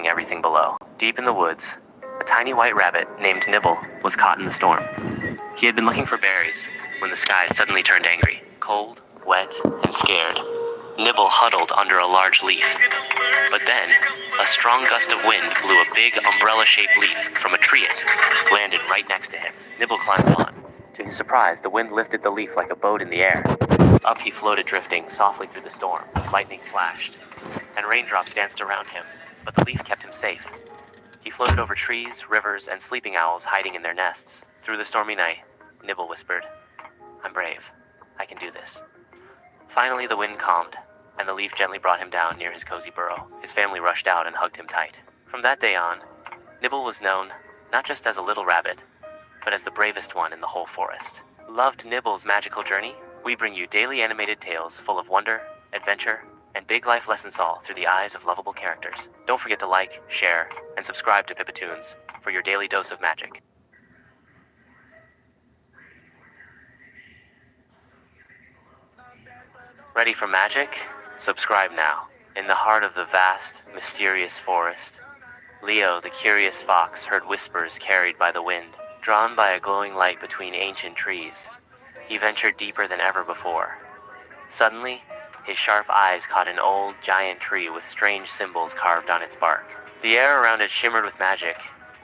everything below. Deep in the woods, a tiny white rabbit named Nibble was caught in the storm. He had been looking for berries when the sky suddenly turned angry. Cold, wet, and scared, Nibble huddled under a large leaf. But then, a strong gust of wind blew a big umbrella-shaped leaf from a tree and landed right next to him. Nibble climbed on. To his surprise, the wind lifted the leaf like a boat in the air. Up he floated, drifting softly through the storm. Lightning flashed, and raindrops danced around him, but the leaf kept him safe. He floated over trees, rivers, and sleeping owls hiding in their nests. Through the stormy night, Nibble whispered, "I'm brave. I can do this." Finally, the wind calmed, and the leaf gently brought him down near his cozy burrow. His family rushed out and hugged him tight. From that day on, Nibble was known not just as a little rabbit, but as the bravest one in the whole forest. Loved Nibble's magical journey? We bring you daily animated tales full of wonder, adventure, and big life lessons all through the eyes of lovable characters. Don't forget to like, share, and subscribe to PippoUnfiltered for your daily dose of magic. Ready for magic? Subscribe now. In the heart of the vast, mysterious forest, Leo, the curious fox, heard whispers carried by the wind. Drawn by a glowing light between ancient trees, he ventured deeper than ever before. Suddenly, his sharp eyes caught an old, giant tree with strange symbols carved on its bark. The air around it shimmered with magic,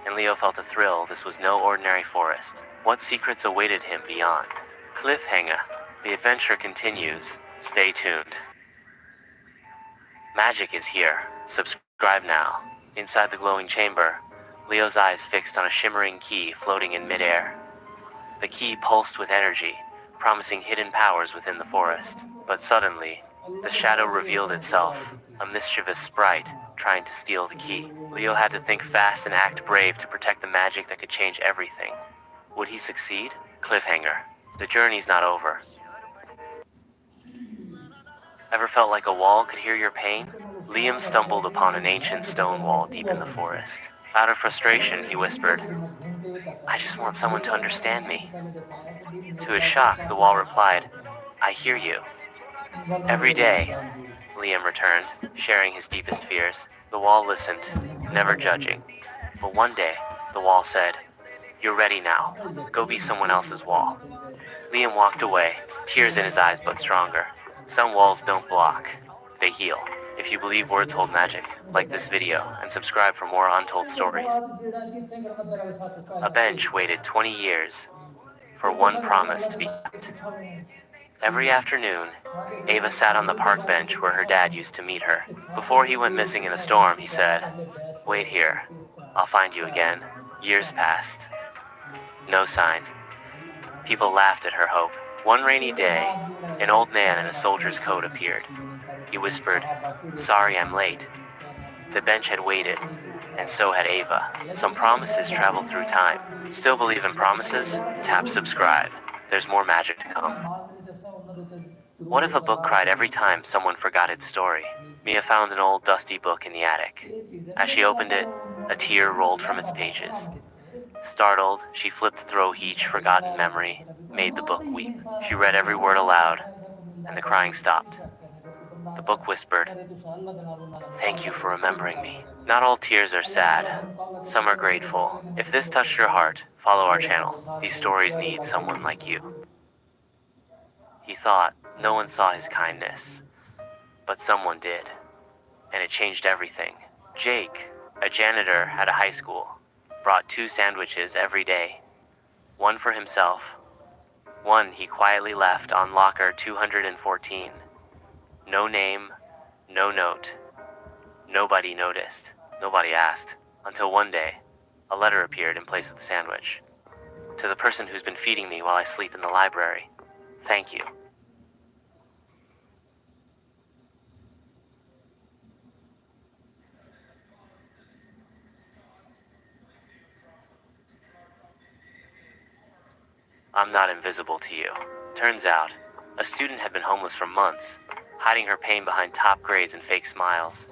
and Leo felt a thrill. This was no ordinary forest. What secrets awaited him beyond? Cliffhanger. The adventure continues. Stay tuned. Magic is here. Subscribe now. Inside the glowing chamber, Leo's eyes fixed on a shimmering key floating in midair. The key pulsed with energy, promising hidden powers within the forest. But suddenly, the shadow revealed itself, a mischievous sprite trying to steal the key. Leo had to think fast and act brave to protect the magic that could change everything. Would he succeed? Cliffhanger. The journey's not over. Ever felt like a wall could hear your pain? Liam stumbled upon an ancient stone wall deep in the forest. Out of frustration, he whispered, "I just want someone to understand me." To his shock, the wall replied, "I hear you." Every day, Liam returned, sharing his deepest fears. The wall listened, never judging. But one day, the wall said, "You're ready now. Go be someone else's wall." Liam walked away, tears in his eyes but stronger. Some walls don't block, they heal. If you believe words hold magic, like this video and subscribe for more untold stories. A bench waited 20 years for one promise to be kept. Every afternoon, Ava sat on the park bench where her dad used to meet her. Before he went missing in a storm, he said, "Wait here. I'll find you again." Years passed. No sign. People laughed at her hope. One rainy day, an old man in a soldier's coat appeared. He whispered, "Sorry I'm late." The bench had waited, and so had Ava. Some promises travel through time. Still believe in promises? Tap subscribe. There's more magic to come. What if a book cried every time someone forgot its story? Mia found an old dusty book in the attic. As she opened it, a tear rolled from its pages. Startled, she flipped through each forgotten memory, made the book weep. She read every word aloud, and the crying stopped. The book whispered, "Thank you for remembering me." Not all tears are sad. Some are grateful. If this touched your heart, follow our channel. These stories need someone like you. He thought no one saw his kindness, but someone did, and it changed everything. Jake, a janitor at a high school, brought 2 sandwiches every day. One for himself. One he quietly left on locker 214. No name, no note. Nobody noticed. Nobody asked. Until one day, a letter appeared in place of the sandwich. "To the person who's been feeding me while I sleep in the library. Thank you." I'm not invisible to you. Turns out, a student had been homeless for months, hiding her pain behind top grades and fake smiles.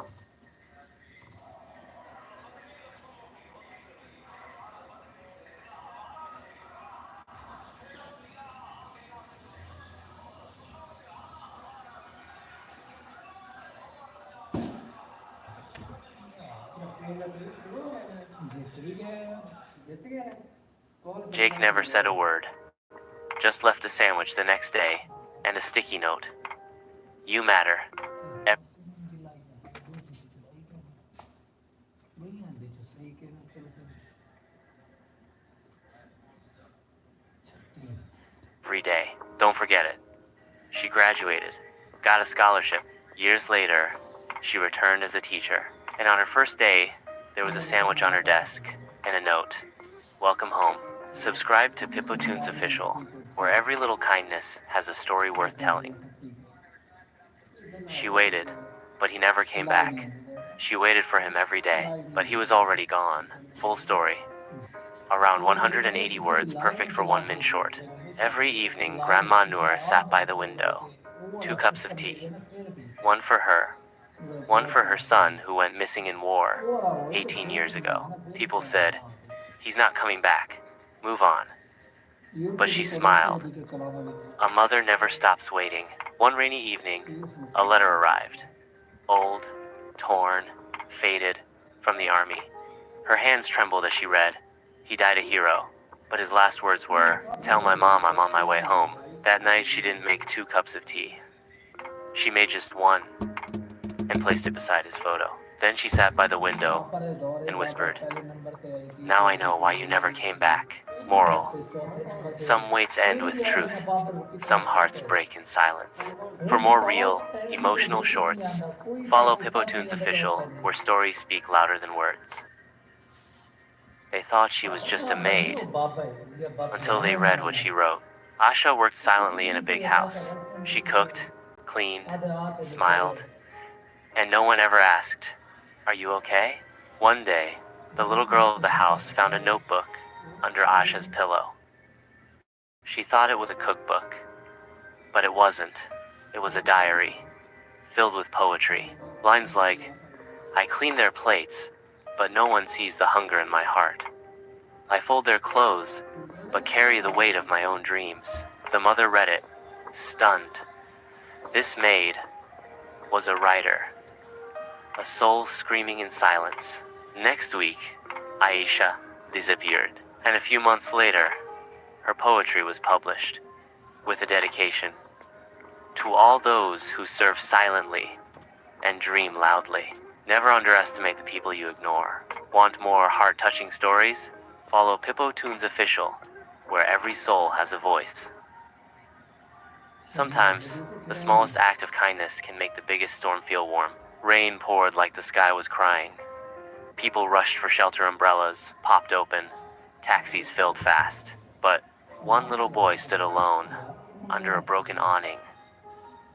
Jake never said a word, just left a sandwich the next day and a sticky note. You matter. Every day. Don't forget it. She graduated, got a scholarship. Years later, she returned as a teacher. And on her first day, there was a sandwich on her desk and a note. Welcome home. Subscribe to PippoTunes Official, where every little kindness has a story worth telling. She waited, but he never came back. She waited for him every day, but he was already gone. Full story. Around 180 words, perfect for 1 min short. Every evening, Grandma Noor sat by the window. 2 cups of tea. One for her. One for her son who went missing in war 18 years ago. People said, he's not coming back. Move on. But she smiled. A mother never stops waiting. One rainy evening, a letter arrived. Old, torn, faded, from the army. Her hands trembled as she read. He died a hero, but his last words were, tell my mom I'm on my way home. That night she didn't make 2 cups of tea. She made just one, and placed it beside his photo. Then she sat by the window and whispered, now I know why you never came back. Moral. Some waits end with truth. Some hearts break in silence. For more real, emotional shorts, follow PippoTunes Official, where stories speak louder than words. They thought she was just a maid, until they read what she wrote. Asha worked silently in a big house. She cooked, cleaned, smiled, and no one ever asked, are you okay? One day, the little girl of the house found a notebook under Asha's pillow. She thought it was a cookbook, but it wasn't. It was a diary, filled with poetry. Lines like, I clean their plates, but no one sees the hunger in my heart. I fold their clothes, but carry the weight of my own dreams. The mother read it, stunned. This maid was a writer, a soul screaming in silence. Next week, Aisha disappeared, and a few months later, her poetry was published, with a dedication. To all those who serve silently and dream loudly. Never underestimate the people you ignore. Want more heart-touching stories? Follow PippoTunes Official, where every soul has a voice. Sometimes, the smallest act of kindness can make the biggest storm feel warm. Rain poured like the sky was crying. People rushed for shelter umbrellas, popped open. Taxis filled fast. But one little boy stood alone, under a broken awning,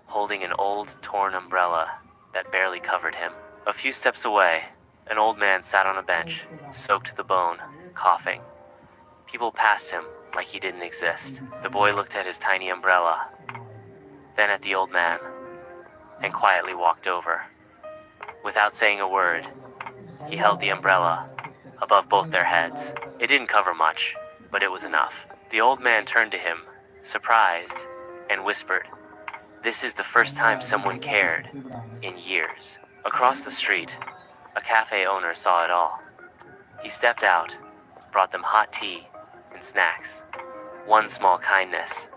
holding an old, torn umbrella that barely covered him. A few steps away, an old man sat on a bench, soaked to the bone, coughing. People passed him like he didn't exist. The boy looked at his tiny umbrella, then at the old man, and quietly walked over. Without saying a word, he held the umbrella above both their heads. It didn't cover much, but it was enough. The old man turned to him, surprised, and whispered, this is the first time someone cared in years. Across the street, a cafe owner saw it all. He stepped out, brought them hot tea and snacks. One small kindness,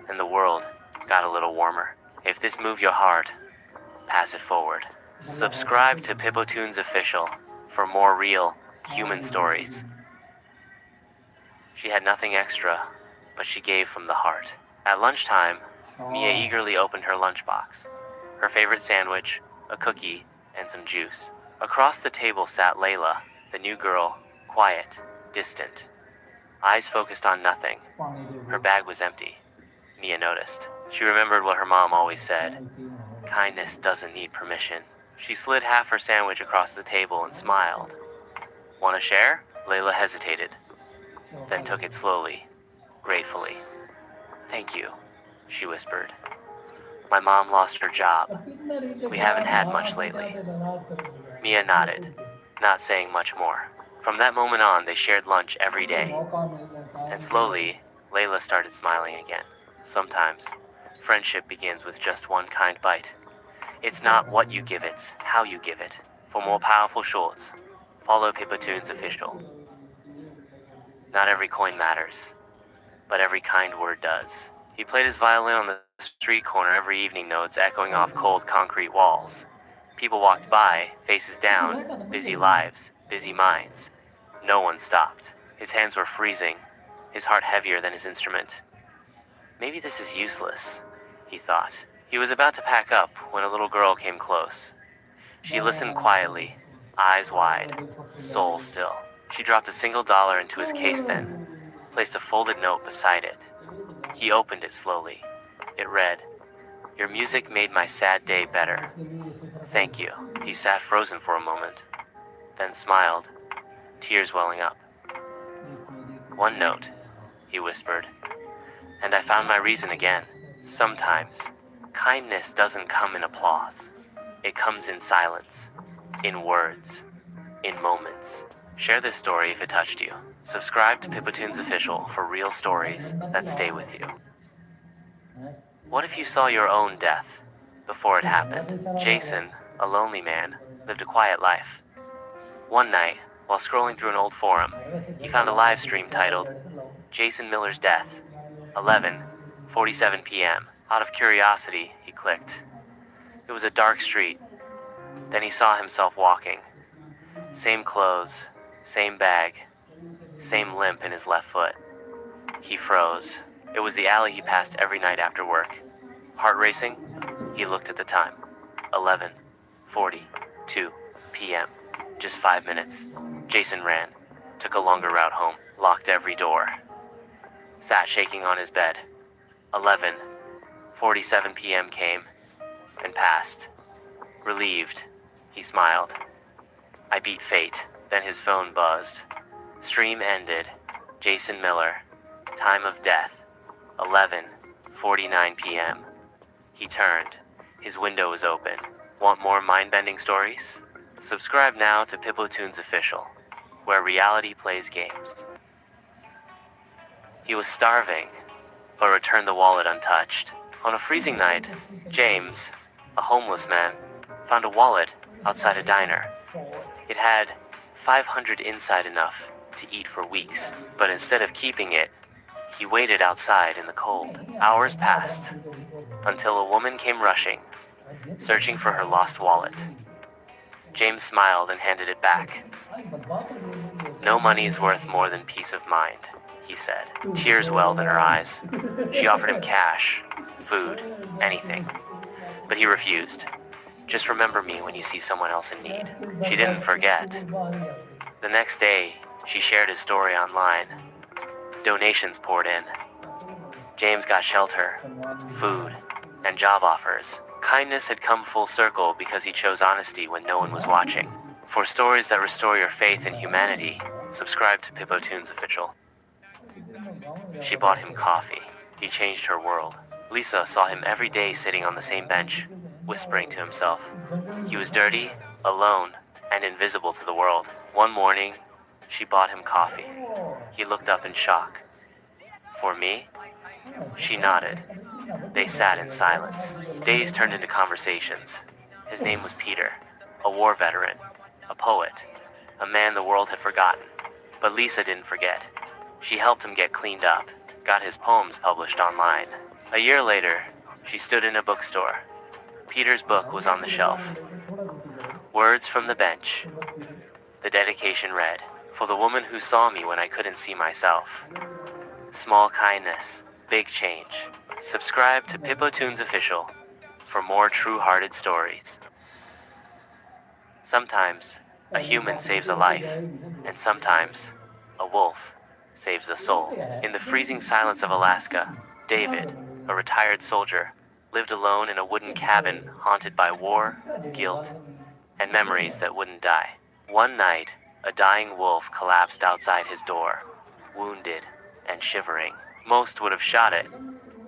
and the world got a little warmer. If this moved your heart, pass it forward. Subscribe to PippoTunes Official for more real, human stories. She had nothing extra, but she gave from the heart. At lunchtime, Mia eagerly opened her lunchbox. Her favorite sandwich, a cookie, and some juice. Across the table sat Layla, the new girl, quiet, distant, eyes focused on nothing. Her bag was empty. Mia noticed. She remembered what her mom always said. Kindness doesn't need permission. She slid half her sandwich across the table and smiled. Want to share? Layla hesitated, then took it slowly, gratefully. Thank you, she whispered. My mom lost her job. We haven't had much lately. Mia nodded, not saying much more. From that moment on, they shared lunch every day. And slowly, Layla started smiling again. Sometimes, friendship begins with just one kind bite. It's not what you give, it's how you give it. For more powerful shorts, Follow PippoUnfiltered official. Not every coin matters, but every kind word does. He played his violin on the street corner every evening, notes echoing off cold concrete walls. People walked by, faces down, busy lives, busy minds. No one stopped. His hands were freezing, his heart heavier than his instrument. Maybe this is useless, he thought. He was about to pack up when a little girl came close. She listened quietly, eyes wide, soul still. She dropped a single dollar into his case then, placed a folded note beside it. He opened it slowly. It read, "Your music made my sad day better. Thank you." He sat frozen for a moment, then smiled, tears welling up. "One note," he whispered, "and I found my reason again. Sometimes, kindness doesn't come in applause. It comes in silence, in words, in moments." Share this story if it touched you. Subscribe to PippoUnfiltered official for real stories that stay with you. What if you saw your own death before it happened? Jason, a lonely man, lived a quiet life. One night, while scrolling through an old forum, he found a live stream titled, "Jason Miller's Death, 11:47 p.m. Out of curiosity, he clicked. It was a dark street. Then he saw himself walking. Same clothes, same bag, same limp in his left foot. He froze. It was the alley he passed every night after work. Heart racing, he looked at the time. 11:42 p.m. Just 5 minutes. Jason ran, took a longer route home, locked every door. Sat shaking on his bed. 11:47 p.m. came and passed. Relieved, he smiled. I beat fate. Then his phone buzzed. Stream ended. Jason Miller. Time of death. 11:49 p.m. He turned. His window was open. Want more mind-bending stories? Subscribe now to PippoUnfiltered official, where reality plays games. He was starving, but returned the wallet untouched. On a freezing night, James, a homeless man, found a wallet outside a diner. It had 500 inside, enough to eat for weeks, but instead of keeping it, he waited outside in the cold. Hours passed, until a woman came rushing, searching for her lost wallet. James smiled and handed it back. "No money is worth more than peace of mind," he said. Tears welled in her eyes. She offered him cash, food, anything, but he refused. "Just remember me when you see someone else in need." She didn't forget. The next day, she shared his story online. Donations poured in. James got shelter, food, and job offers. Kindness had come full circle because he chose honesty when no one was watching. For stories that restore your faith in humanity, subscribe to PippoUnfiltered official. She bought him coffee. He changed her world. Lisa saw him every day sitting on the same bench, whispering to himself. He was dirty, alone, and invisible to the world. One morning, she bought him coffee. He looked up in shock. "For me?" She nodded. They sat in silence. Days turned into conversations. His name was Peter, a war veteran, a poet, a man the world had forgotten. But Lisa didn't forget. She helped him get cleaned up, got his poems published online. A year later, she stood in a bookstore. Peter's book was on the shelf. Words from the bench. The dedication read, "For the woman who saw me when I couldn't see myself." Small kindness, big change. Subscribe to PippoUnfiltered official for more true-hearted stories. Sometimes, a human saves a life, and sometimes, a wolf saves a soul. In the freezing silence of Alaska, David, a retired soldier, lived alone in a wooden cabin haunted by war, guilt, and memories that wouldn't die. One night, a dying wolf collapsed outside his door, wounded and shivering. Most would have shot it,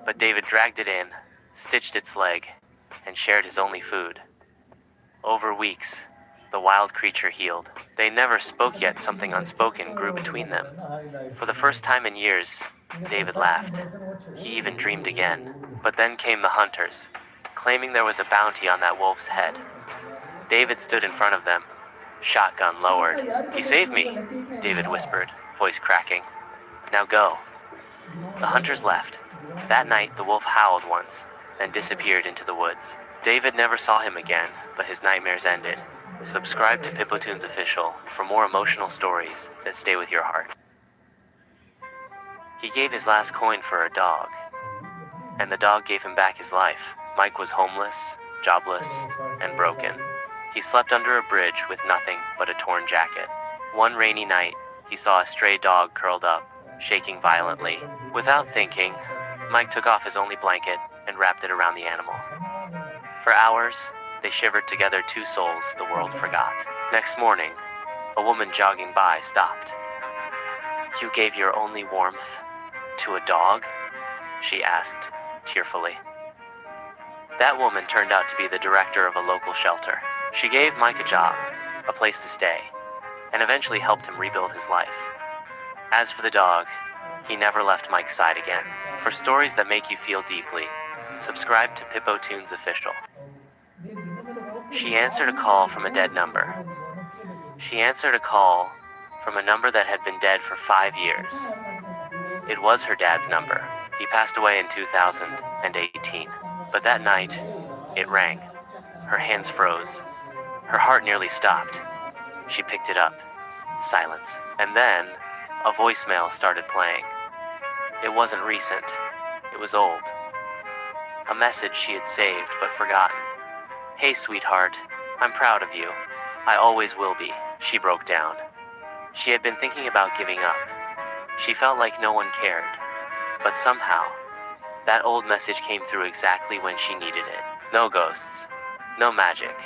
but David dragged it in, stitched its leg, and shared his only food. Over weeks, the wild creature healed. They never spoke yet. Something unspoken grew between them. For the first time in years, David laughed. He even dreamed again. But then came the hunters, claiming there was a bounty on that wolf's head. David stood in front of them, shotgun lowered. "He saved me," David whispered, voice cracking. "Now go." The hunters left. That night, the wolf howled once, then disappeared into the woods. David never saw him again, but his nightmares ended. Subscribe to PippoTunes Official for more emotional stories that stay with your heart. He gave his last coin for a dog, and the dog gave him back his life. Mike was homeless, jobless, and broken. He slept under a bridge with nothing but a torn jacket. One rainy night, he saw a stray dog curled up, shaking violently. Without thinking, Mike took off his only blanket and wrapped it around the animal. For hours, they shivered together, two souls the world forgot. Next morning, a woman jogging by stopped. "You gave your only warmth to a dog?" she asked, tearfully. That woman turned out to be the director of a local shelter. She gave Mike a job, a place to stay, and eventually helped him rebuild his life. As for the dog, he never left Mike's side again. For stories that make you feel deeply, subscribe to PippoTunes Official. She answered a call from a dead number. She answered a call from a number that had been dead for 5 years. It was her dad's number. He passed away in 2018. But that night, it rang. Her hands froze. Her heart nearly stopped. She picked it up. Silence. And then, a voicemail started playing. It wasn't recent. It was old. A message she had saved but forgotten. "Hey, sweetheart. I'm proud of you. I always will be." She broke down. She had been thinking about giving up. She felt like no one cared. But somehow, that old message came through exactly when she needed it. No ghosts. No magic.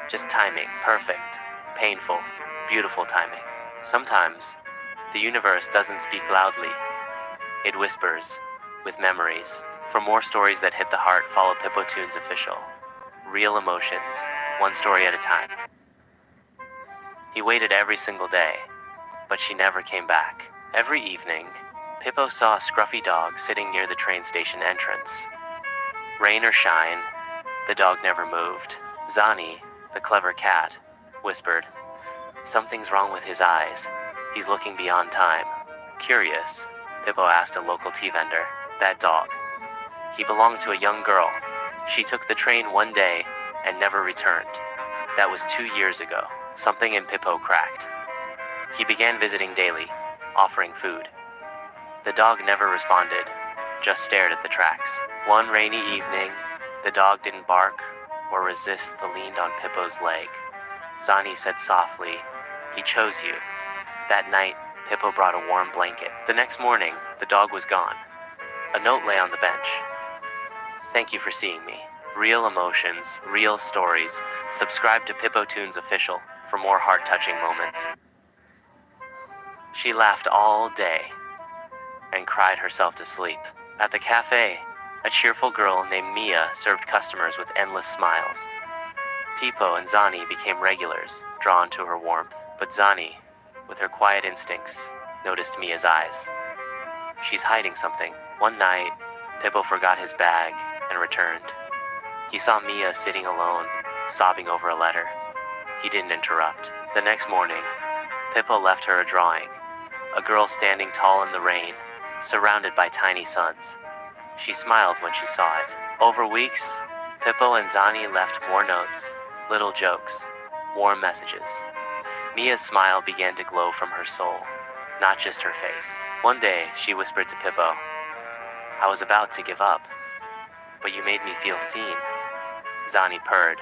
Just timing. Perfect. Painful. Beautiful timing. Sometimes, the universe doesn't speak loudly. It whispers, with memories. For more stories that hit the heart, follow PippoTunes Official. Real emotions, one story at a time. He waited every single day, but she never came back. Every evening, Pippo saw a scruffy dog sitting near the train station entrance. Rain or shine, the dog never moved. Zani, the clever cat, whispered, "Something's wrong with his eyes. He's looking beyond time." Curious, Pippo asked a local tea vendor, "That dog, he belonged to a young girl. She took the train one day and never returned. That was 2 years ago." Something in Pippo cracked. He began visiting daily, offering food. The dog never responded, just stared at the tracks. One rainy evening, the dog didn't bark or resist the leaned on Pippo's leg. Zani said softly, "He chose you." That night, Pippo brought a warm blanket. The next morning, the dog was gone. A note lay on the bench. "Thank you for seeing me." Real emotions, real stories. Subscribe to PippoTunes Official for more heart-touching moments. She laughed all day and cried herself to sleep. At the cafe, a cheerful girl named Mia served customers with endless smiles. Pippo and Zani became regulars, drawn to her warmth. But Zani, with her quiet instincts, noticed Mia's eyes. "She's hiding something." One night, Pippo forgot his bag and returned. He saw Mia sitting alone, sobbing over a letter. He didn't interrupt. The next morning, Pippo left her a drawing. A girl standing tall in the rain, surrounded by tiny suns. She smiled when she saw it. Over weeks, Pippo and Zani left more notes, little jokes, warm messages. Mia's smile began to glow from her soul, not just her face. One day, she whispered to Pippo, "I was about to give up, but you made me feel seen." Zani purred.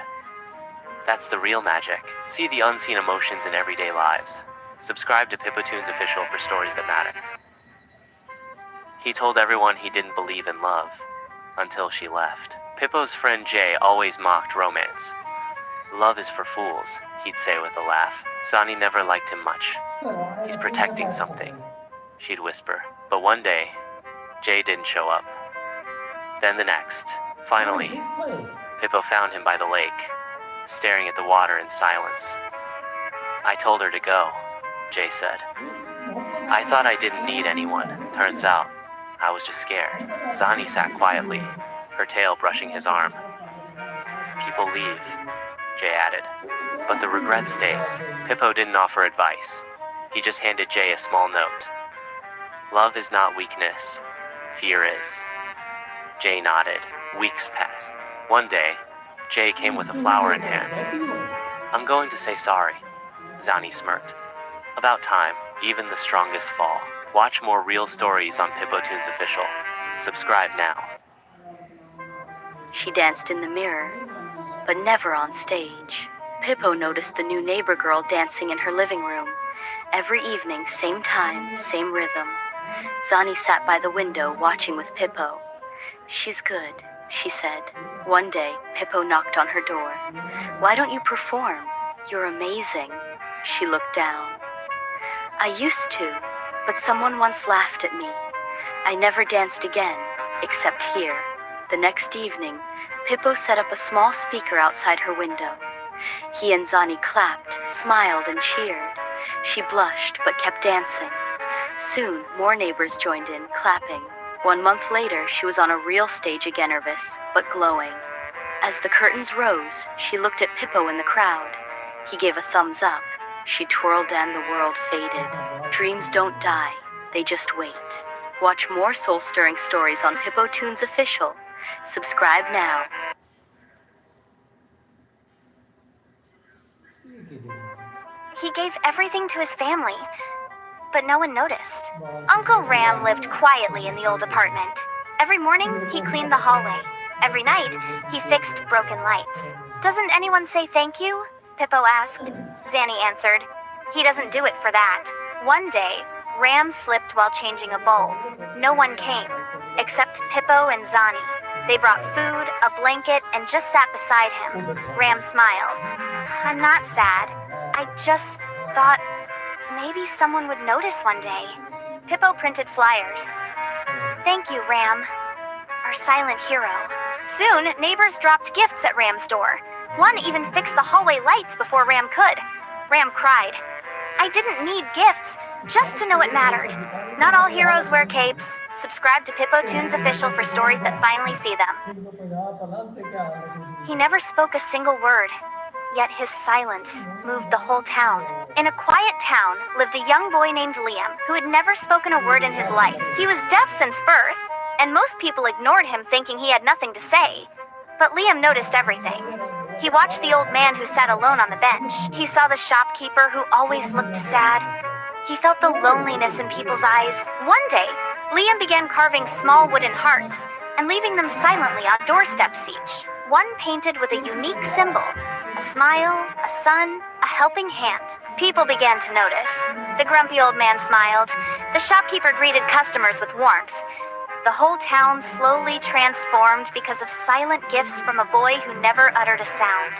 "That's the real magic." See the unseen emotions in everyday lives. Subscribe to PippoTunes Official for stories that matter. He told everyone he didn't believe in love, until she left. Pippo's friend Jay always mocked romance. "Love is for fools," he'd say with a laugh. Zani never liked him much. "He's protecting something," she'd whisper. But one day, Jay didn't show up. Then the next. Finally, Pippo found him by the lake, staring at the water in silence. "I told her to go," Jay said. "I thought I didn't need anyone. Turns out, I was just scared." Zani sat quietly, her tail brushing his arm. "People leave," Jay added. But the regret stays. Pippo didn't offer advice. He just handed Jay a small note. Love is not weakness. Fear is. Jay nodded. Weeks passed. One day, Jay came with a flower in hand. I'm going to say sorry, Zani smirked. About time, even the strongest fall. Watch more real stories on PippoTunes Official. Subscribe now. She danced in the mirror, but never on stage. Pippo noticed the new neighbor girl dancing in her living room. Every evening, same time, same rhythm. Zani sat by the window watching with Pippo. She's good, she said. One day, Pippo knocked on her door. Why don't you perform? You're amazing. She looked down. I used to, but someone once laughed at me. I never danced again, except here. The next evening, Pippo set up a small speaker outside her window. He and Zani clapped, smiled, and cheered. She blushed, but kept dancing. Soon, more neighbors joined in, clapping. 1 month later, she was on a real stage again, nervous, but glowing. As the curtains rose, she looked at Pippo in the crowd. He gave a thumbs up. She twirled and the world faded. Dreams don't die, they just wait. Watch more soul-stirring stories on PippoTunes Official. Subscribe now. He gave everything to his family, but no one noticed. Uncle Ram lived quietly in the old apartment. Every morning, he cleaned the hallway. Every night, he fixed broken lights. Doesn't anyone say thank you? Pippo asked. Zani answered. He doesn't do it for that. One day, Ram slipped while changing a bowl. No one came, except Pippo and Zani. They brought food, a blanket, and just sat beside him. Ram smiled. I'm not sad. I just thought maybe someone would notice one day. Pippo printed flyers. Thank you, Ram, our silent hero. Soon, neighbors dropped gifts at Ram's door. One even fixed the hallway lights before Ram could. Ram cried. I didn't need gifts, just to know it mattered. Not all heroes wear capes. Subscribe to PippoTunes Official for stories that finally see them. He never spoke a single word, yet his silence moved the whole town. In a quiet town lived a young boy named Liam who had never spoken a word in his life. He was deaf since birth, and most people ignored him thinking he had nothing to say. But Liam noticed everything. He watched the old man who sat alone on the bench. He saw the shopkeeper who always looked sad. He felt the loneliness in people's eyes. One day, Liam began carving small wooden hearts and leaving them silently on doorsteps each. One painted with a unique symbol, a smile, a sun, a helping hand. People began to notice. The grumpy old man smiled. The shopkeeper greeted customers with warmth. The whole town slowly transformed because of silent gifts from a boy who never uttered a sound.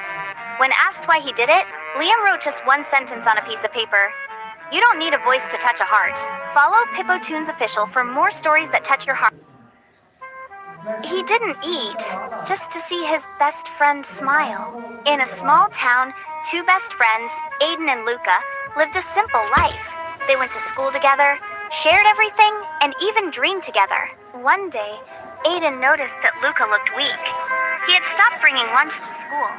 When asked why he did it, Liam wrote just one sentence on a piece of paper. You don't need a voice to touch a heart. Follow PippoTunes Official for more stories that touch your heart. He didn't eat, just to see his best friend smile. In a small town, two best friends, Aiden and Luca, lived a simple life. They went to school together, shared everything, and even dreamed together. One day, Aiden noticed that Luca looked weak. He had stopped bringing lunch to school.